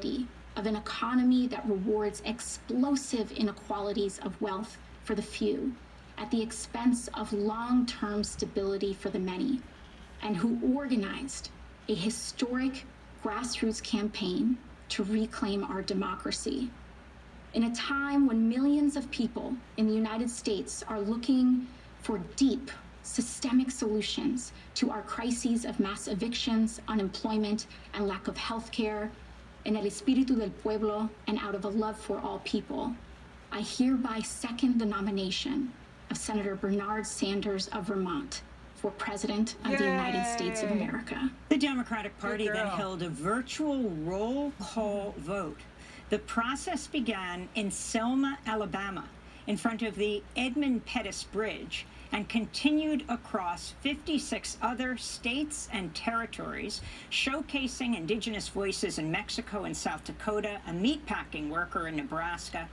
reality of an economy that rewards explosive inequalities of wealth for the few at the expense of long-term stability for the many, and who organized a historic grassroots campaign to reclaim our democracy. In a time when millions of people in the United States are looking for deep, systemic solutions to our crises of mass evictions, unemployment, and lack of health care, in el espíritu del pueblo and out of a love for all people, I hereby second the nomination of Senator Bernard Sanders of Vermont for President of the United States of America. The Democratic Party then held a virtual roll call vote. The process began in Selma, Alabama, in front of the Edmund Pettus Bridge, and continued across 56 other states and territories, showcasing indigenous voices in Mexico and South Dakota, a meatpacking worker in Nebraska,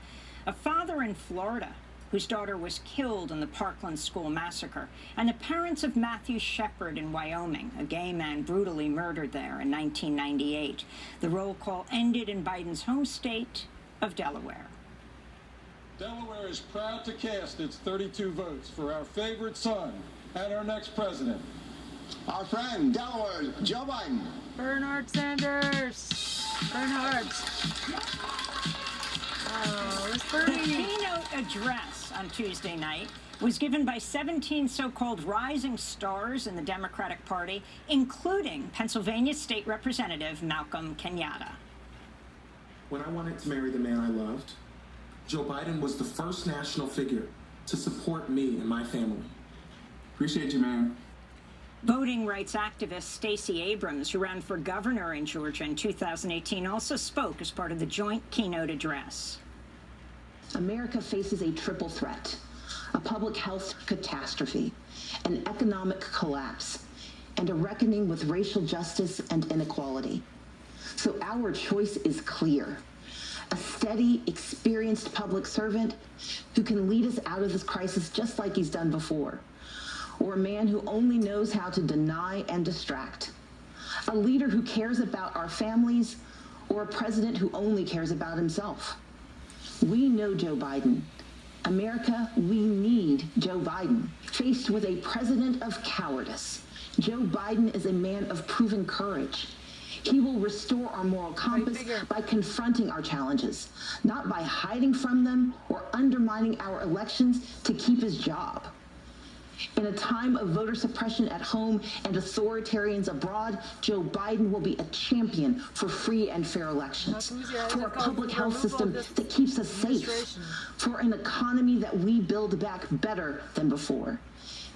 a father in Florida whose daughter was killed in the Parkland school massacre, and the parents of Matthew Shepard in Wyoming, a gay man brutally murdered there in 1998. The roll call ended in Biden's home state of Delaware. Delaware is proud to cast its 32 votes for our favorite son and our next president. Our friend, Delaware, Joe Biden. Bernard Sanders. Bernard. Oh, it's The keynote address on Tuesday night was given by 17 so-called rising stars in the Democratic Party, including Pennsylvania State Representative Malcolm Kenyatta. When I wanted to marry the man I loved, Joe Biden was the first national figure to support me and my family. Appreciate you, man. Voting rights activist Stacey Abrams, who ran for governor in Georgia in 2018, also spoke as part of the joint keynote address. America faces a triple threat: a public health catastrophe, an economic collapse, and a reckoning with racial justice and inequality. So our choice is clear: a steady, experienced public servant who can lead us out of this crisis just like he's done before, or a man who only knows how to deny and distract, a leader who cares about our families, or a president who only cares about himself. We know Joe Biden. America, we need Joe Biden. Faced with a president of cowardice, Joe Biden is a man of proven courage. He will restore our moral compass by confronting our challenges, not by hiding from them or undermining our elections to keep his job. In a time of voter suppression at home and authoritarians abroad, Joe Biden will be a champion for free and fair elections, for a public health system that keeps us safe, for an economy that we build back better than before,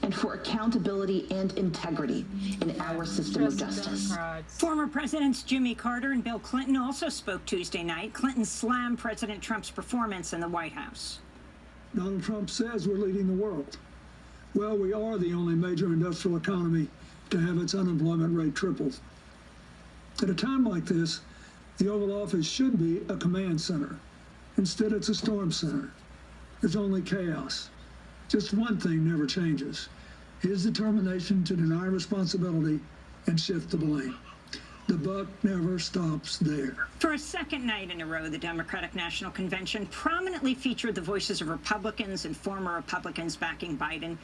and for accountability and integrity in our system of justice. Former Presidents Jimmy Carter and Bill Clinton also spoke Tuesday night. Clinton slammed President Trump's performance in the White House. Donald Trump says we're leading the world. Well, we are the only major industrial economy to have its unemployment rate tripled. At a time like this, the Oval Office should be a command center. Instead, it's a storm center. There's only chaos. Just one thing never changes: his determination to deny responsibility and shift the blame. The buck never stops there. For a second night in a row, the Democratic National Convention prominently featured the voices of Republicans and former Republicans backing Biden.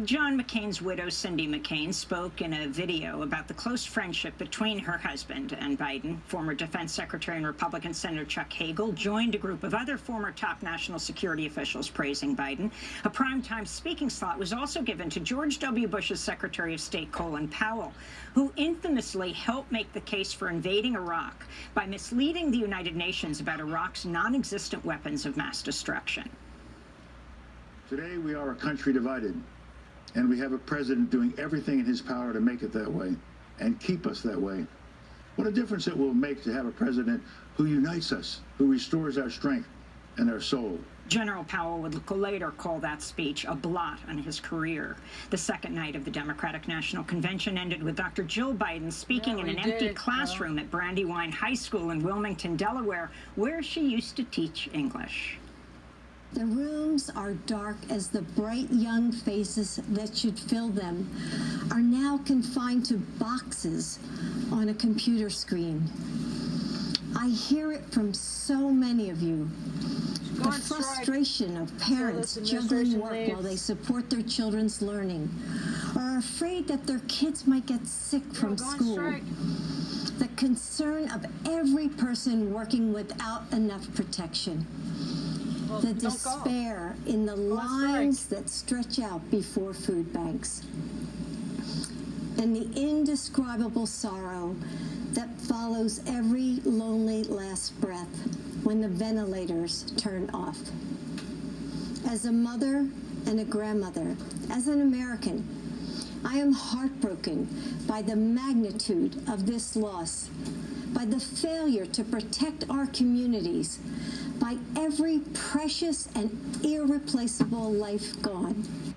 John McCain's widow, Cindy McCain, spoke in a video about the close friendship between her husband and Biden. Former Defense Secretary and Republican Senator Chuck Hagel joined a group of other former top national security officials praising Biden. A primetime speaking slot was also given to George W. Bush's Secretary of State, Colin Powell, who infamously helped make the case for invading Iraq by misleading the United Nations about Iraq's non-existent weapons of mass destruction. Today, we are a country divided, and we have a president doing everything in his power to make it that way and keep us that way. What a difference it will make to have a president who unites us, who restores our strength and our soul. General Powell would later call that speech a blot on his career. The second night of the Democratic National Convention ended with Dr. Jill Biden speaking in an empty classroom at Brandywine High School in Wilmington, Delaware, where she used to teach English. The rooms are dark as the bright young faces that should fill them are now confined to boxes on a computer screen. I hear it from so many of you. The frustration of parents juggling work while they support their children's learning, or are afraid that their kids might get sick from school. The concern of every person working without enough protection. The despair in the lines that stretch out before food banks. And the indescribable sorrow that follows every lonely last breath when the ventilators turn off. As a mother and a grandmother, as an American, I am heartbroken by the magnitude of this loss, by the failure to protect our communities, by every precious and irreplaceable life gone.